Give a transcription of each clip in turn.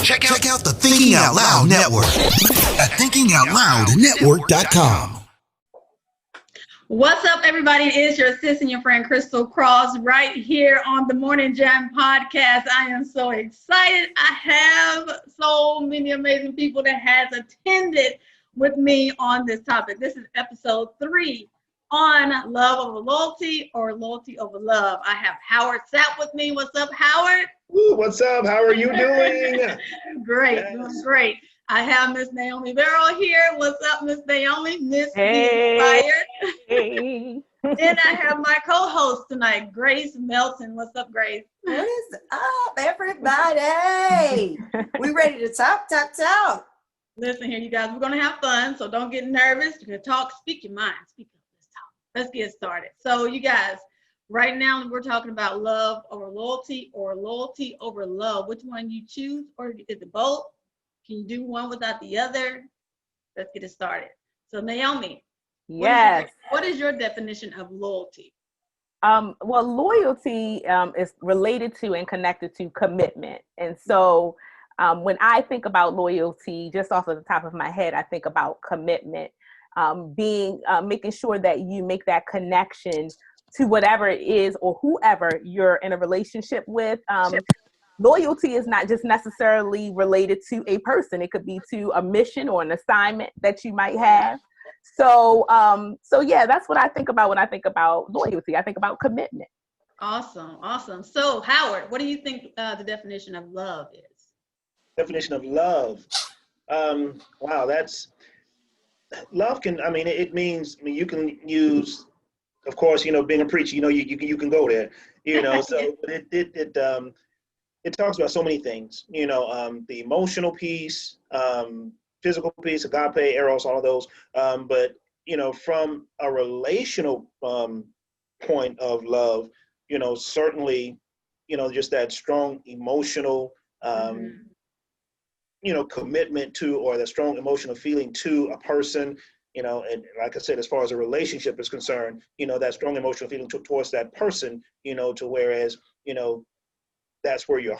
Check out the Thinking Out Loud Network at thinkingoutloudnetwork.com. What's up, everybody? It is your sis and your friend Crystal Cross right here on the Morning Jam podcast. I am so excited. I have so many amazing people that has attended with me on this topic. This is episode 3 on love over loyalty or loyalty over love. I have Howard Sapp with me. What's up, Howard? Ooh, what's up? How are you doing? Great, Yes. doing great. I have Miss Naomi Burrell here. What's up, Miss Naomi? Miss Hey. Inspired. Hey. And I have my co-host tonight, Grace Melton. What's up, Grace? What is up, everybody? We ready to talk? Listen here, you guys, we're going to have fun, so don't get nervous. You can talk, speak your mind. Speak up, let's talk. Let's get started. So, you guys, right now we're talking about love over loyalty or loyalty over love. Which one you choose, or is it both? Can you do one without the other? Let's get it started. So, Naomi. Yes. What is your definition of loyalty? Well, loyalty is related to and connected to commitment. And so when I think about loyalty, just off of the top of my head, I think about commitment, making sure that you make that connection to whatever it is or whoever you're in a relationship with. Loyalty is not just necessarily related to a person. It could be to a mission or an assignment that you might have. So yeah, that's what I think about when I think about loyalty. I think about commitment. Awesome. So, Howard, what do you think the definition of love is? Definition of love. Wow, that's love it means, you can use, of course, being a preacher, you can go there, so it talks about so many things, the emotional piece, physical piece, agape, eros, all of those. But, from a relational point of love, certainly, just that strong emotional, commitment to, or the strong emotional feeling to a person, and like I said, as far as a relationship is concerned, that strong emotional feeling towards that person, to whereas, that's where your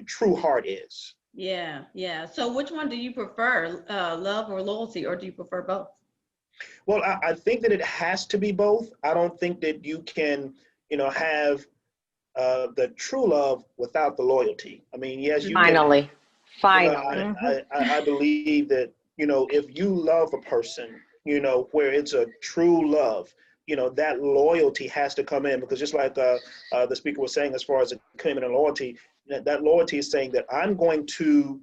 true heart is. Yeah. So which one do you prefer, love or loyalty, or do you prefer both? Well, I think that it has to be both. I don't think that you can, have the true love without the loyalty. I mean, yes, you Finally. I believe that, if you love a person, where it's a true love, that loyalty has to come in, because just like the speaker was saying, as far as the commitment and loyalty, that loyalty is saying that I'm going to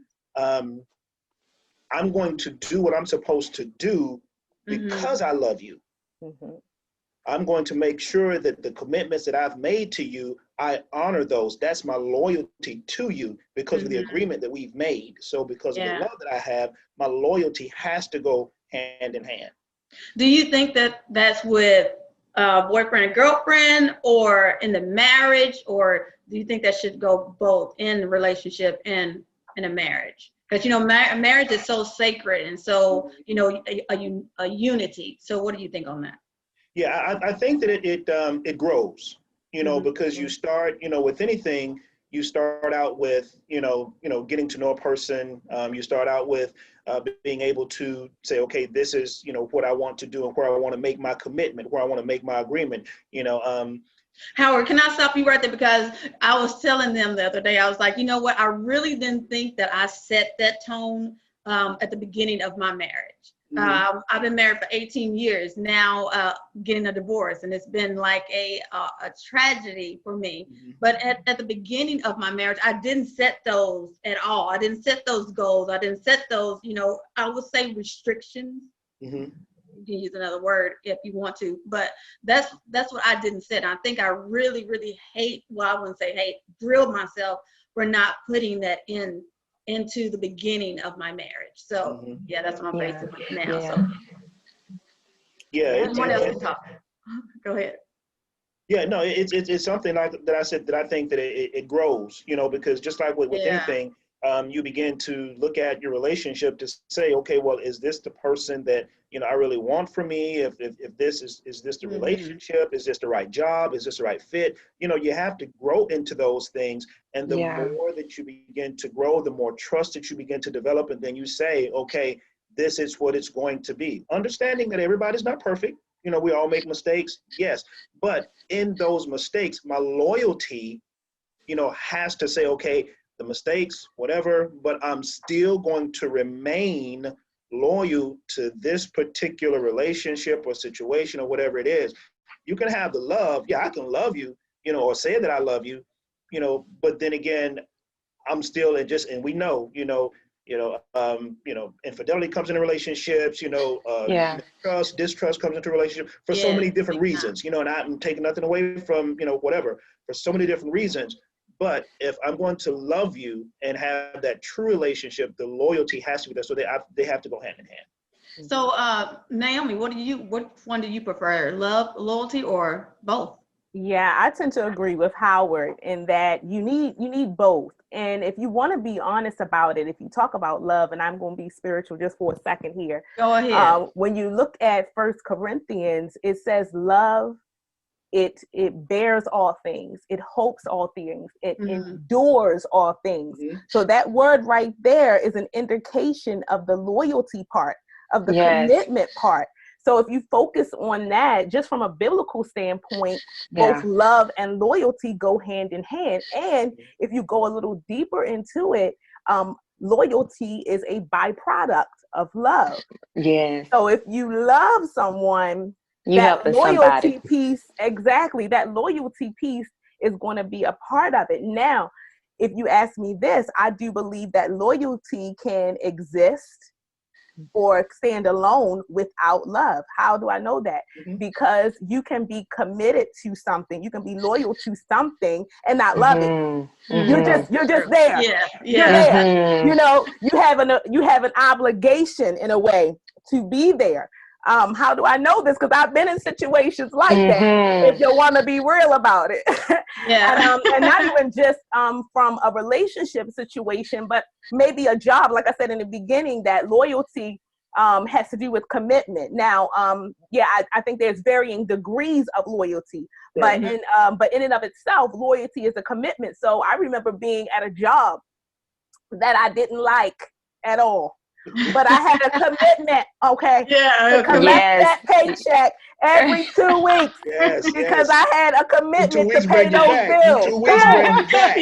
do what I'm supposed to do because I love you. Mm-hmm. I'm going to make sure that the commitments that I've made to you, I honor those. That's my loyalty to you because of the agreement that we've made. So because of the love that I have, my loyalty has to go hand in hand. Do you think that that's with boyfriend and girlfriend, or in the marriage, or do you think that should go both in the relationship and in a marriage? Because marriage is so sacred and so a unity. So what do you think on that? Yeah, I think that it grows. Because you start with anything. You start out with, getting to know a person. You start out with being able to say, okay, this is, what I want to do and where I want to make my commitment, where I want to make my agreement, Howard, can I stop you right there? Because I was telling them the other day, I was like, you know what? I really didn't think that I set that tone at the beginning of my marriage. I've been married for 18 years now, getting a divorce, and it's been like a tragedy for me. But at the beginning of my marriage, I didn't set those at all. I didn't set those goals. I didn't set those, I would say restrictions. You can use another word if you want to, but that's what I didn't set. I think I really, really I wouldn't say hate, drilled myself for not putting that into the beginning of my marriage. So yeah, that's what I'm facing with now. So someone else can talk. Go ahead. Yeah, no, it's something like that I said that I think that it grows, because just like with anything, you begin to look at your relationship to say, okay, well, is this the person that, you know, I really want for me? If this is this the relationship? Is this the right job? Is this the right fit? You know, you have to grow into those things. And the more that you begin to grow, the more trust that you begin to develop. And then you say, okay, this is what it's going to be. Understanding that everybody's not perfect. You know, we all make mistakes. Yes. But in those mistakes, my loyalty, you know, has to say, okay, the mistakes, whatever, but I'm still going to remain loyal to this particular relationship or situation or whatever it is. You can have the love. Yeah, I can love you, you know, or say that I love you, you know, but then again, I'm still and we know, infidelity comes into relationships, trust, distrust comes into relationship for so many different reasons, you know, and I'm taking nothing away from, you know, whatever, for so many different reasons. But if I'm going to love you and have that true relationship, the loyalty has to be there. So they have to go hand in hand. So, Naomi, which one do you prefer, love, loyalty, or both? Yeah, I tend to agree with Howard in that you need both. And if you want to be honest about it, if you talk about love, and I'm going to be spiritual just for a second here. Go ahead. When you look at 1 Corinthians, it says love, it bears all things, it hopes all things, it endures all things. So that word right there is an indication of the loyalty part, of the commitment part. So if you focus on that, just from a biblical standpoint, both love and loyalty go hand in hand. And if you go a little deeper into it, loyalty is a byproduct of love. Yes. So if you love someone, you that loyalty somebody. piece, exactly, that loyalty piece is going to be a part of it. Now, if you ask me this, I do believe that loyalty can exist or stand alone without love. How do I know that? Because you can be committed to something, you can be loyal to something and not love it. You're just there. You're there. You know, you have an obligation in a way to be there. How do I know this? Because I've been in situations like that, if you want to be real about it. And not even just from a relationship situation, but maybe a job. Like I said in the beginning, that loyalty has to do with commitment. Now, I think there's varying degrees of loyalty, but in and of itself, loyalty is a commitment. So I remember being at a job that I didn't like at all. But I had a commitment, okay? To collect that paycheck every 2 weeks because I had a commitment to pay those bills. 2 weeks bring you back.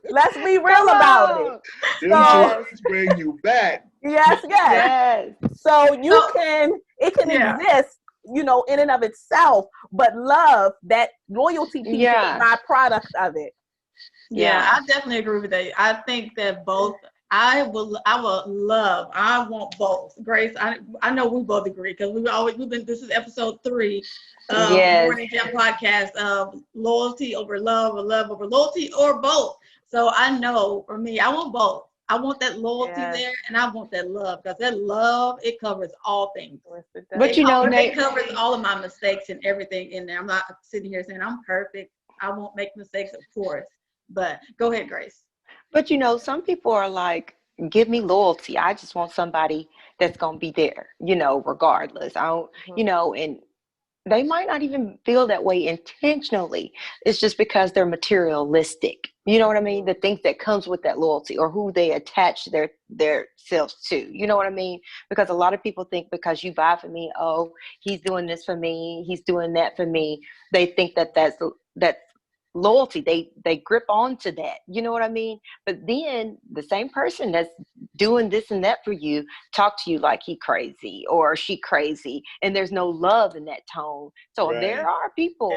Let's be real about it. So, 2 weeks bring you back. Yes. So it can exist, you know, in and of itself, but love, that loyalty piece is a byproduct of it. Yeah, I definitely agree with that. I think that both. I want both. Grace, I know we both agree because this is episode 3 of Morning Jam podcast of loyalty over love, or love over loyalty, or both. So I know for me, I want both. I want that loyalty there, and I want that love, because that love, it covers all things. But it covers all of my mistakes and everything in there. I'm not sitting here saying I'm perfect. I won't make mistakes, of course. But go ahead, Grace. But some people are like, give me loyalty. I just want somebody that's going to be there, regardless. I don't, and they might not even feel that way intentionally. It's just because they're materialistic. You know what I mean? The things that comes with that loyalty, or who they attach their selves to. You know what I mean? Because a lot of people think because you buy for me, oh, he's doing this for me, he's doing that for me. They think that's loyalty. They grip onto that. You know what I mean? But then the same person that's doing this and that for you talk to you like he crazy or she crazy, and there's no love in that tone. So there are people,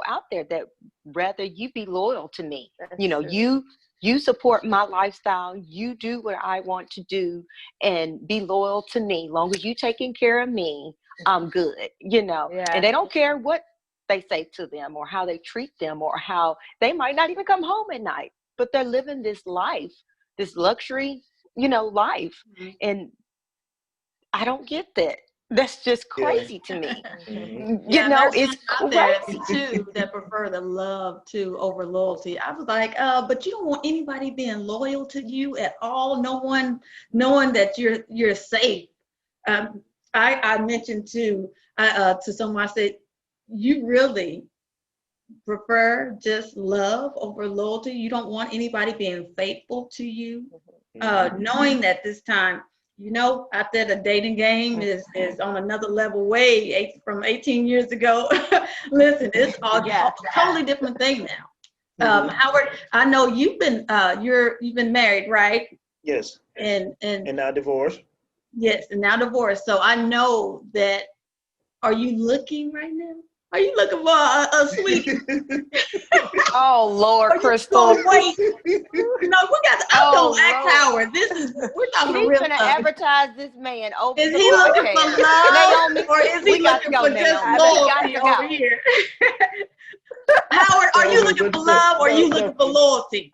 out there that rather you be loyal to me. You support my lifestyle. You do what I want to do and be loyal to me. Long as you taking care of me, I'm good. And they don't care what they say to them or how they treat them, or how they might not even come home at night, but they're living this life, this luxury, life. And I don't get that. That's just crazy to me. Mhm. You know, there's it's some out there crazy. too that prefer the love too over loyalty. I was like, but you don't want anybody being loyal to you at all. No one knowing that you're safe. I mentioned to someone, I said, you really prefer just love over loyalty. You don't want anybody being faithful to you, knowing that this time, out there the dating game is on another level, from 18 years ago. Listen, it's all totally different thing now. Howard, I know you've been married, right? Yes. And now divorced. yes, and now divorced. So I know that. Are you looking right now? Are you looking for a sweet? Oh Lord, Crystal. Wait. No, we got to. I'm gonna ask Howard. We're talking He's real gonna stuff. advertise this man over. Is he looking for love, Naomi, or is he looking for just loyalty over here? Howard, are you looking for love, or are you looking for loyalty?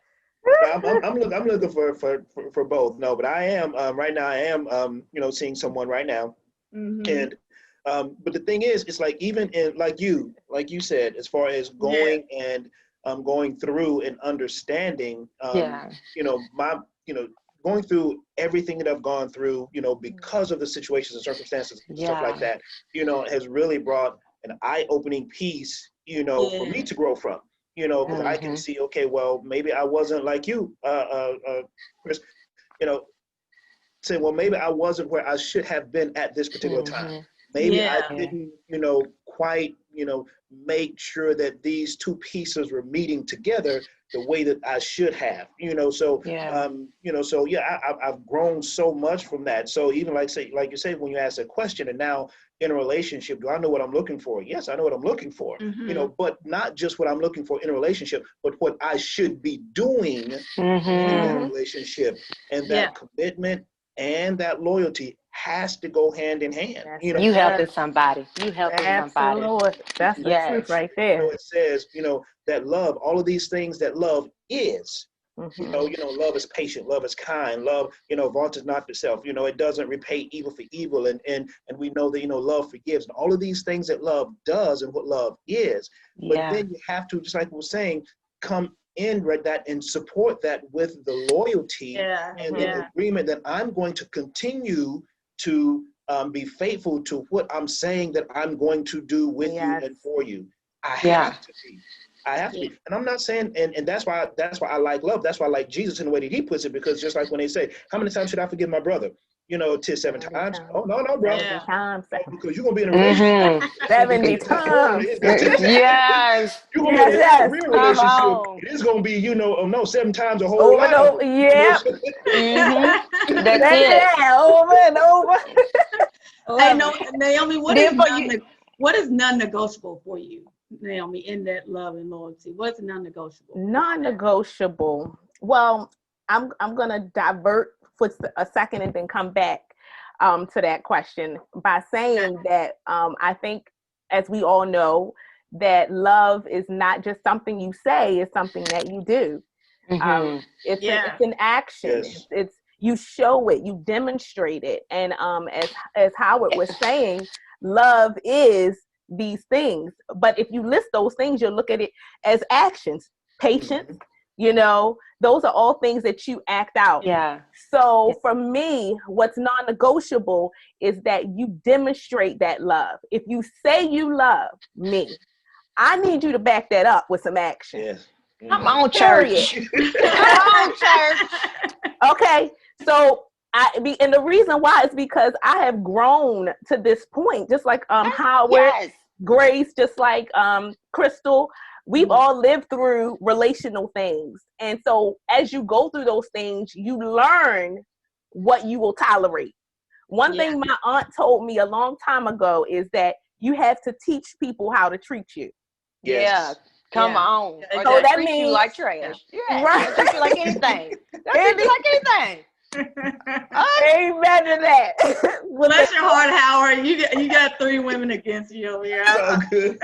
I'm looking for both. No, but I am right now. I am seeing someone right now, and but the thing is, it's like even in like you said, as far as going and going through and understanding, going through everything that I've gone through, because of the situations and circumstances and stuff like that, has really brought an eye-opening piece, for me to grow from, because I can see, okay, well, maybe I wasn't like you, Chris, say, well, maybe I wasn't where I should have been at this particular time. Maybe I didn't, quite, make sure that these two pieces were meeting together the way that I should have, I've grown so much from that. So even like you say, when you ask a question, and now in a relationship, do I know what I'm looking for? Yes, I know what I'm looking for, but not just what I'm looking for in a relationship, but what I should be doing in that relationship, and that commitment and that loyalty has to go hand in hand. You helping somebody. You helping somebody. That's the truth right there. It says, that love, all of these things that love is. Love is patient, love is kind, love, vaunted not itself, it doesn't repay evil for evil, and we know that, love forgives, and all of these things that love does and what love is. But then you have to, just like we were saying, come in right that and support that with the loyalty and the agreement that I'm going to continue to be faithful to what I'm saying that I'm going to do with you and for you. I have to be. And I'm not saying, and that's why I like love. That's why I like Jesus in the way that he puts it, because just like when they say, how many times should I forgive my brother? 7 times. Oh, no, bro. 70 times. Because you're going to be in a relationship. 70 times. Yes. You're going to be in a real relationship. It's going to be, 7 times a whole lot. Over. Yep. That's it. Over and over. Hey, Naomi, what is non-negotiable for you, Naomi, in that love and loyalty? What's non-negotiable? Non-negotiable. Well, I'm gonna divert for a second and then come back to that question by saying that I think, as we all know, that love is not just something you say; it's something that you do. It's an action. Yes. It's you show it, you demonstrate it, and as Howard was saying, love is these things. But if you list those things, you'll look at it as actions. Patience, those are all things that you act out. Yeah. So for me, what's non-negotiable is that you demonstrate that love. If you say you love me, I need you to back that up with some action. Yes. Come on, church. Come on, church. Okay. So and the reason why is because I have grown to this point, just like Howard, Grace, just like Crystal. We've all lived through relational things. And so as you go through those things, you learn what you will tolerate. One thing my aunt told me a long time ago is that you have to teach people how to treat you. Yes. Yeah. Come on. Or So that treat means you like trash. Yeah. Right. Treat you like anything. Treat you like anything. Amen to that. Bless your heart, Howard. You got 3 women against you over here. So good.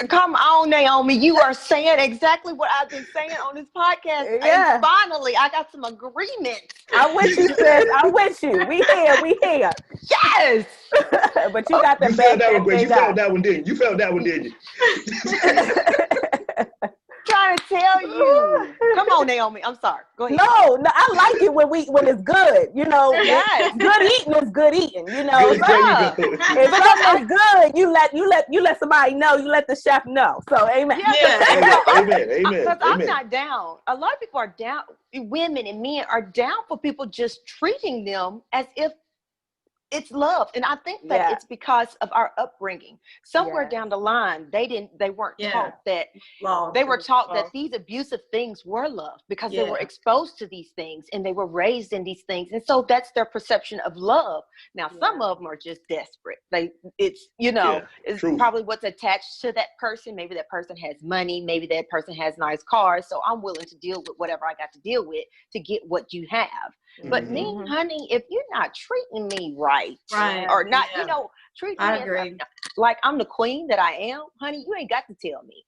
Come on, Naomi. You are saying exactly what I've been saying on this podcast. Yeah. And finally, I got some agreement I'm with you, sis. I'm with you. We here. Yes. But you got to You back felt that that one, Grace. thing You felt up. that one, didn't you? You felt that one, didn't you? Trying to tell you. Come on, Naomi. I'm sorry. Go ahead. No, I like it when it's good. You know, Yes. good eating is good eating. You know, Good, there you Yeah. go. if something is good, you let somebody know. You let the chef know. So, amen. Yeah. Amen. Because I'm Amen. not down. A lot of people are down. Women and men are down for people just treating them as if it's love. And I think that it's because of our upbringing. Somewhere down the line, they weren't taught that. They were taught that these abusive things were love because they were exposed to these things and they were raised in these things. And so that's their perception of love. Now, some of them are just desperate. It's true. probably what's attached to that person. Maybe that person has money. Maybe that person has nice cars. So I'm willing to deal with whatever I got to deal with to get what you have. But me, honey, if you're not treating me right, or not, treat me like I'm the queen that I am, honey, you ain't got to tell me.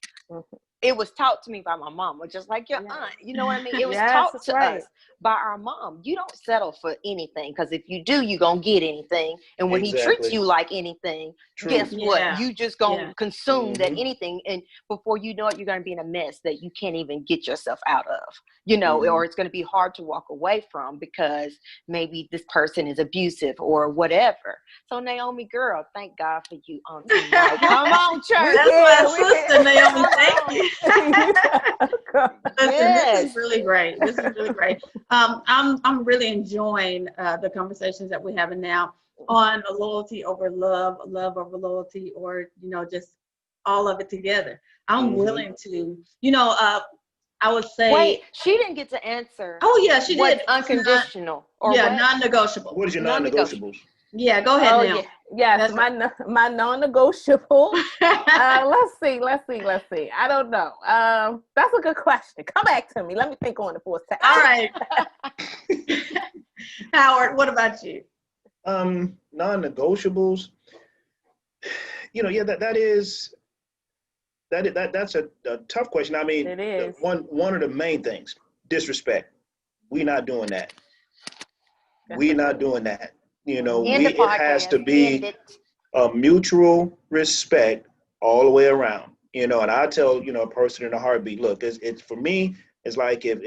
It was taught to me by my mom, just like your aunt. You know what I mean? It was taught to us by our mom. You don't settle for anything because if you do, you're going to get anything. And when he treats you like anything, guess what? You just going to consume that anything. And before you know it, you're going to be in a mess that you can't even get yourself out of, or it's going to be hard to walk away from because maybe this person is abusive or whatever. So Naomi, girl, thank God for you on tonight. Come on, church. That's my sister, Naomi. Thank you. Listen, this is really great. I'm really enjoying the conversations that we're having now on loyalty over love over loyalty, or just all of it together. I'm willing to, I would say. Wait, she didn't get to answer. Oh yeah, she did. Unconditional or non-negotiable. What is your non-negotiables? Yeah, go ahead now. Yes, my non-negotiable. Let's see. I don't know. That's a good question. Come back to me. Let me think on it for a second. All right. Howard, what about you? Non-negotiables. That's a tough question. I mean, it is. One of the main things, disrespect. We're not doing that. We're not doing that. It has to be a mutual respect all the way around. And I tell a person in a heartbeat, look, it's for me. It's like if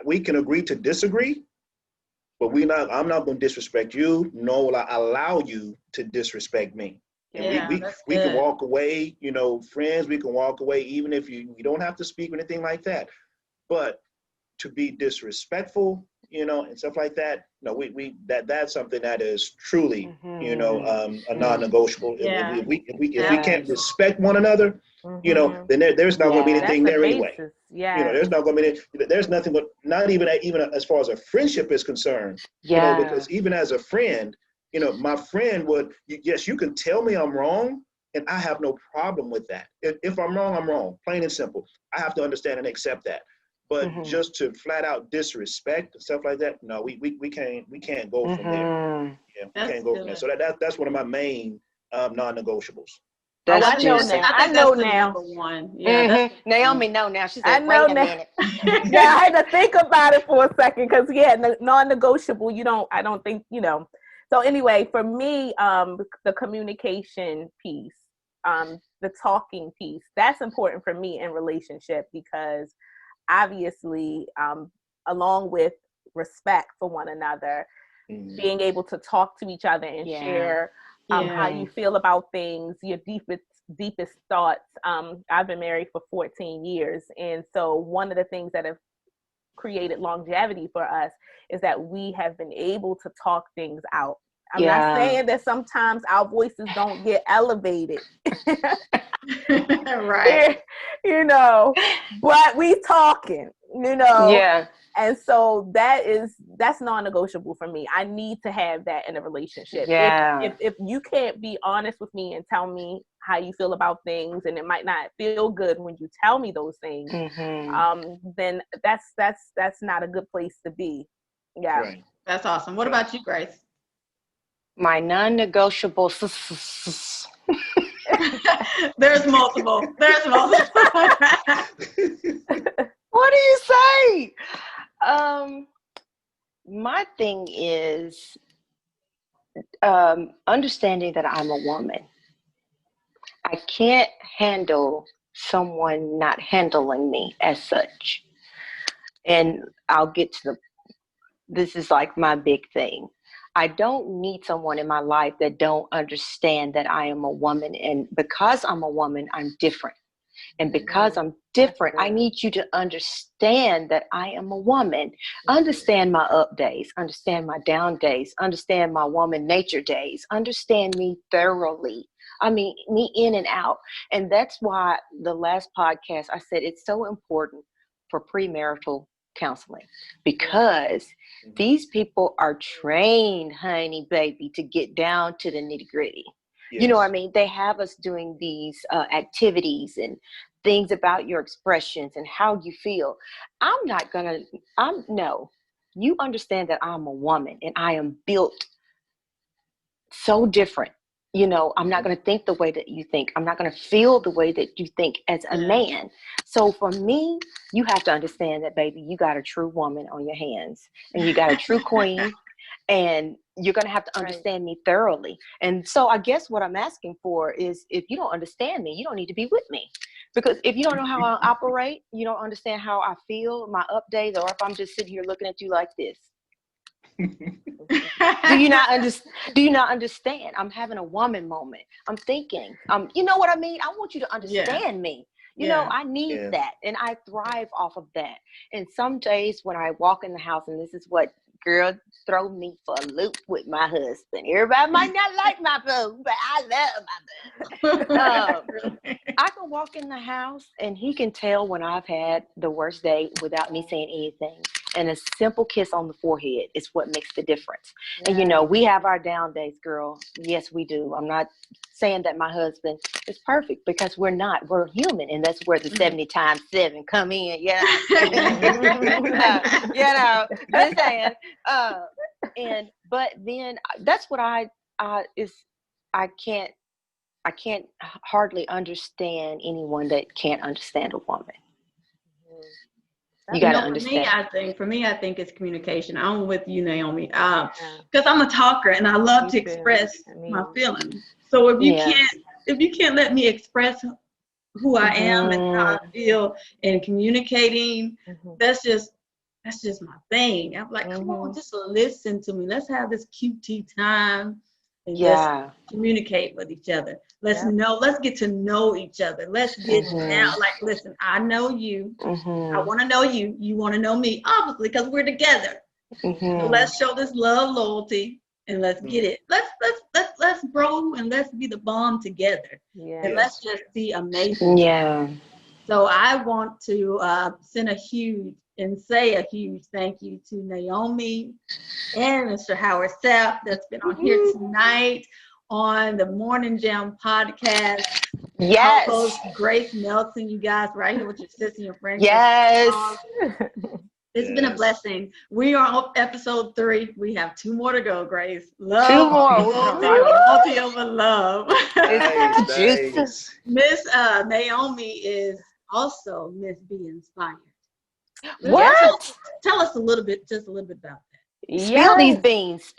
we can agree to disagree, but I'm not going to disrespect you, nor will I allow you to disrespect me. And we can walk away, friends. We can walk away even if we don't have to speak or anything like that. But to be disrespectful, and stuff like that. No, that's something that is truly, a non-negotiable. Yeah. If we can't respect one another, then there's not going to be anything there anyway. There's not going to be. There's nothing. But not even as far as a friendship is concerned. Because even as a friend, my friend would. Yes, you can tell me I'm wrong, and I have no problem with that. If I'm wrong, I'm wrong. Plain and simple. I have to understand and accept that. But just to flat out disrespect and stuff like that, no, we can't go from there. Yeah, we can't go from there. So that's one of my main non-negotiables. I know now. One. Yeah, Naomi know now. She said, I know wait a minute. Yeah, I had to think about it for a second because non-negotiable. I don't think. So anyway, for me, the communication piece, the talking piece, that's important for me in relationship because obviously, along with respect for one another, being able to talk to each other and share how you feel about things, your deepest thoughts. I've been married for 14 years. And so one of the things that have created longevity for us is that we have been able to talk things out. I'm not saying that sometimes our voices don't get elevated. Right. But we talking, Yeah. And so that's non-negotiable for me. I need to have that in a relationship. Yeah. If you can't be honest with me and tell me how you feel about things, and it might not feel good when you tell me those things, then that's not a good place to be. Yeah. Right. That's awesome. What about you, Grace? My non-negotiable. There's multiple. What do you say? my thing is understanding that I'm a woman. I can't handle someone not handling me as such. And I'll get to this is like my big thing. I don't need someone in my life that don't understand that I am a woman. And because I'm a woman, I'm different. And because I'm different, I need you to understand that I am a woman. Understand my up days, understand my down days, understand my woman nature days, understand me thoroughly. I mean, me in and out. And that's why the last podcast, I said it's so important for premarital counseling, because these people are trained, honey, baby, to get down to the nitty gritty. Yes. You know what I mean? They have us doing these activities and things about your expressions and how you feel. No, you understand that I'm a woman and I am built so different. You know, I'm not going to think the way that you think. I'm not going to feel the way that you think as a man. So for me, you have to understand that, baby, you got a true woman on your hands and you got a true queen, and you're going to have to understand me thoroughly. And so I guess what I'm asking for is, if you don't understand me, you don't need to be with me. Because if you don't know how I operate, you don't understand how I feel, my up days, or if I'm just sitting here looking at you like this. Do you not understand? I'm having a woman moment. I'm thinking, you know what I mean? I want you to understand me. You know, I need that, and I thrive off of that. And some days when I walk in the house, and this is what, girl, throw me for a loop with my husband. Everybody might not like my boo, but I love my boo. I can walk in the house and he can tell when I've had the worst day without me saying anything. And a simple kiss on the forehead is what makes the difference. Yeah. And, you know, we have our down days, girl. Yes, we do. I'm not saying that my husband is perfect, because we're not. We're human. And that's where the 70 times 7 come in. Yeah. You know, just saying. But then that's what I can't hardly understand anyone that can't understand a woman. You got to understand. For me, I think it's communication. I'm with you, Naomi, because I'm a talker and I love to express my feelings. So if you can't let me express who I am and how I feel and communicating, that's just my thing. I'm like, come on, just listen to me. Let's have this QT time and just communicate with each other. Let's get to know each other. Let's get down. Like, listen, I know you. I want to know you. You want to know me, obviously, because we're together. So let's show this love, loyalty, and let's get it. Let's grow and let's be the bond together. And let's just be amazing. Yeah. So I want to send a huge thank you to Naomi and Mr. Howard Sapp that's been on here tonight on the Morning Jam podcast. Yes. Host Grace Melton, you guys, right here with your sister and your friend. Yes. It's been a blessing. We are on episode 3. We have 2 more to go, Grace. Love. 2 more. Multi over love. Nice. Miss Naomi is also Miss Be Inspired. What? Tell us just a little bit about that. Spill these beans.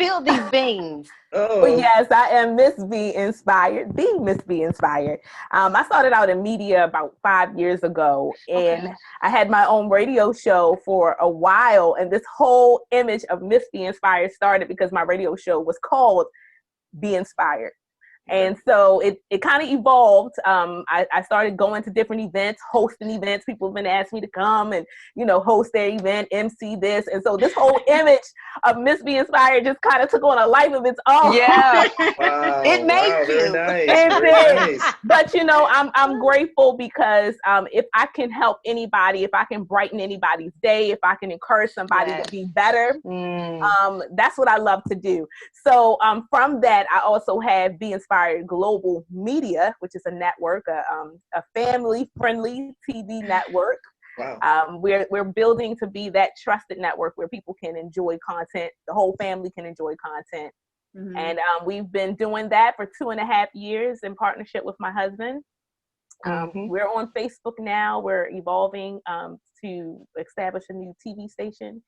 Well, yes, I am Miss B Inspired, the Miss B Inspired. I started out in media about 5 years ago, and I had my own radio show for a while. And this whole image of Miss B Inspired started because my radio show was called Be Inspired. And so it kind of evolved. I started going to different events, hosting events. People have been asking me to come and, host their event, MC this. And so this whole image of Miss Be Inspired just kind of took on a life of its own. Yeah. Wow. It made you. Nice. It did. But, I'm grateful because if I can help anybody, if I can brighten anybody's day, if I can encourage somebody to be better, that's what I love to do. So from that, I also have Be Inspired Global Media, which is a network, a family-friendly TV network. Wow. We're building to be that trusted network where people can enjoy content. The whole family can enjoy content. And we've been doing that for 2.5 years in partnership with my husband. We're on Facebook now. We're evolving to establish a new TV station.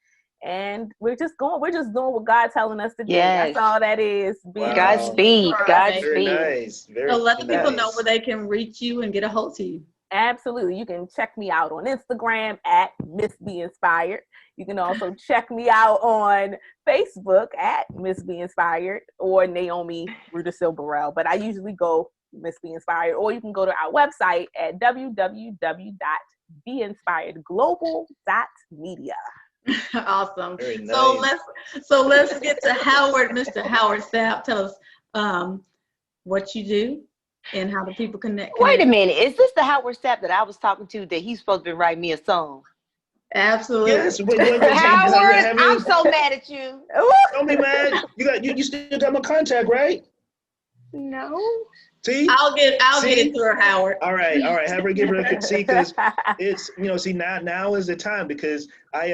and we're just doing what God's telling us to do. Yes. That's all that is. Wow. Godspeed. Right. Very Godspeed. nice. Very So let the people know nice. where they can reach you and get a hold of you. Absolutely. You can check me out on Instagram at Miss Be Inspired. You can also check me out on Facebook at Miss Be Inspired or Naomi Burrell. But I usually go Miss Be Inspired, or you can go to our website at www.beinspiredglobal.media. Awesome. Very nice. So let's get to Howard, Mr. Howard Sapp. Tell us what you do and how the people connect. Wait a minute. Is this the Howard Sapp that I was talking to that he's supposed to be writing me a song? Absolutely. Yes. Howard, I'm so mad at you. Don't be mad. You still got my contact, right? No. See? I'll get it to her, Howard. All right. Have her give her a see, because it's now is the time, because I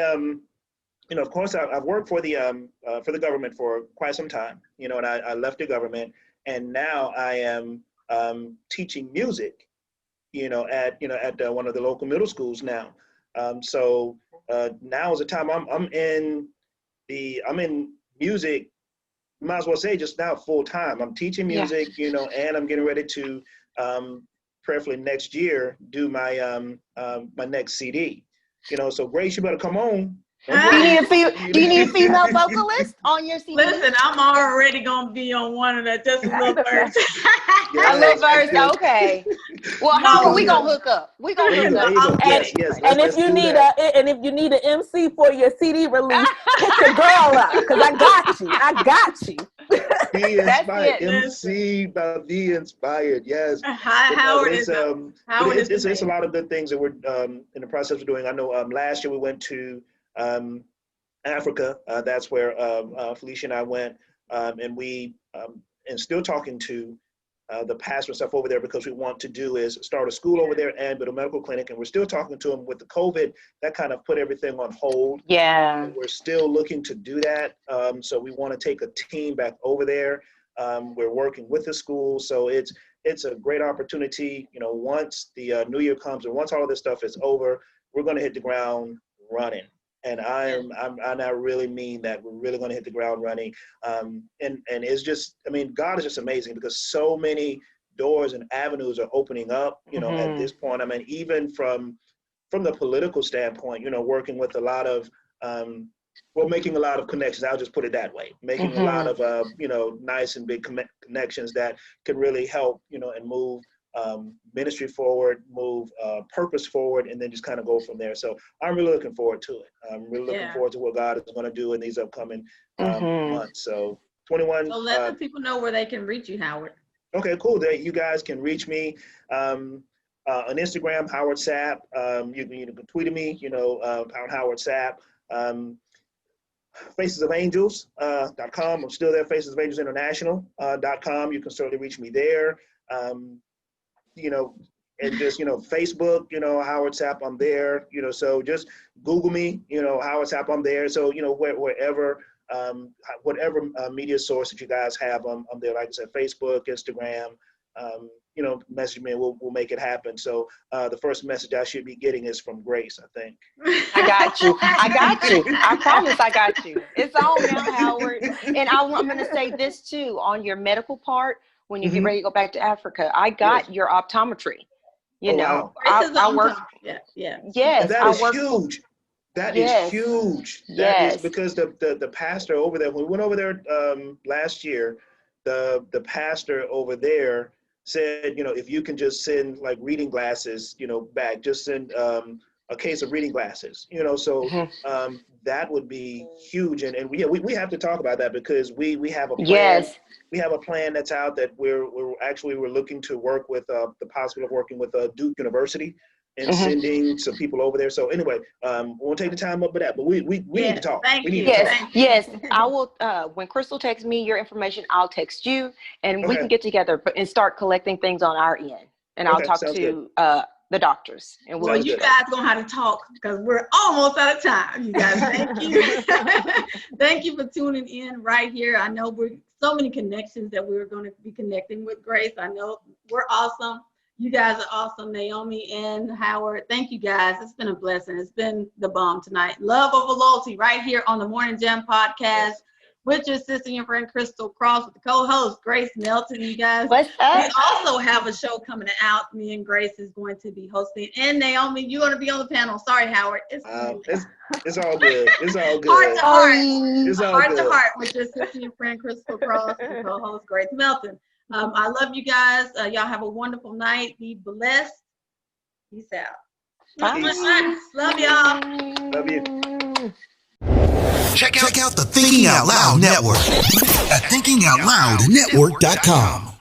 of course I've worked for the government for quite some time, and I left the government, and now I am teaching music, at one of the local middle schools now. So now is the time I'm in music. Might as well say just now full time. I'm teaching music, and I'm getting ready to prayerfully next year do my my next CD. So Grace, you better come on. Do you need a female vocalist on your CD? Listen, I'm already gonna be on one of that. Just a little verse. A little verse, okay. Well, how are we gonna hook up? We gonna hook up. Yes. And if you need an MC for your CD release, hit your girl up, because I got you. Be inspired, MC by Be Inspired. Yes. Hi, Howard. It's a lot of good things that we're in the process of doing. I know last year we went to Africa. That's where Felicia and I went, and we and still talking to the pastor and stuff over there, because we want to do is start a school over there and build a medical clinic, and we're still talking to them with the COVID that kind of put everything on hold. Yeah. And we're still looking to do that. So we want to take a team back over there. We're working with the school, so it's a great opportunity. Once the new year comes and once all of this stuff is over, we're going to hit the ground running. And I really mean that. We're really going to hit the ground running. And it's just, God is just amazing, because so many doors and avenues are opening up, at this point. Even from the political standpoint, working with a lot of, making a lot of connections. I'll just put it that way. Making a lot of, nice and big connections that can really help, and move ministry forward, move purpose forward, and then just kind of go from there. So I'm really looking forward to it. I'm really looking forward to what God is going to do in these upcoming months. So 21. So let the people know where they can reach you, Howard. Okay, cool. You guys can reach me on Instagram, Howard Sapp. You can tweet at me, Howard Sapp. FacesOfAngels.com. I'm still there. Faces of Angels International.com. You can certainly reach me there. And just, Facebook, Howard Sapp, I'm there, so just Google me, Howard Sapp, I'm there. So, wherever, whatever media source that you guys have, I'm there. Like I said, Facebook, Instagram, message me and we'll make it happen. So the first message I should be getting is from Grace, I think. I got you. I promise I got you. It's on now, Howard. And I'm going to say this too, on your medical part, when you get ready to go back to Africa, I got your optometry. Wow. I work. Yes. That is huge. That is huge. That is because the pastor over there, when we went over there last year, the pastor over there said, if you can just send like reading glasses, back, just send a case of reading glasses, so that would be huge. And we have to talk about that, because we have a plan. Yes. We have a plan that's out that we're looking to work with the possibility of working with Duke University and sending some people over there. So anyway, we won't take the time up with that, but we need to talk. Yes. I will. When Crystal texts me your information, I'll text you, and we can get together and start collecting things on our end. And I'll talk to the doctors. And you guys gonna have to talk, because we're almost out of time. You guys, thank you. Thank you for tuning in right here. I know we're so many connections that we're going to be connecting with Grace. I know we're awesome. You guys are awesome, Naomi and Howard. Thank you guys. It's been a blessing. It's been the bomb tonight. Love over loyalty right here on the Morning Gem podcast with your sister and your friend Crystal Cross with the co-host Grace Melton. You guys. What's up? We also have a show coming out. Me and Grace is going to be hosting. And Naomi, you're going to be on the panel. Sorry, Howard. It's all good. It's all good. Heart to heart. It's all Heart good. to heart with your sister and your friend Crystal Cross and co-host Grace Melton. I love you guys. Y'all have a wonderful night. Be blessed. Peace out. Bye. Love y'all. Love you. Check out the Thinking Out Loud Network at thinkingoutloudnetwork.com.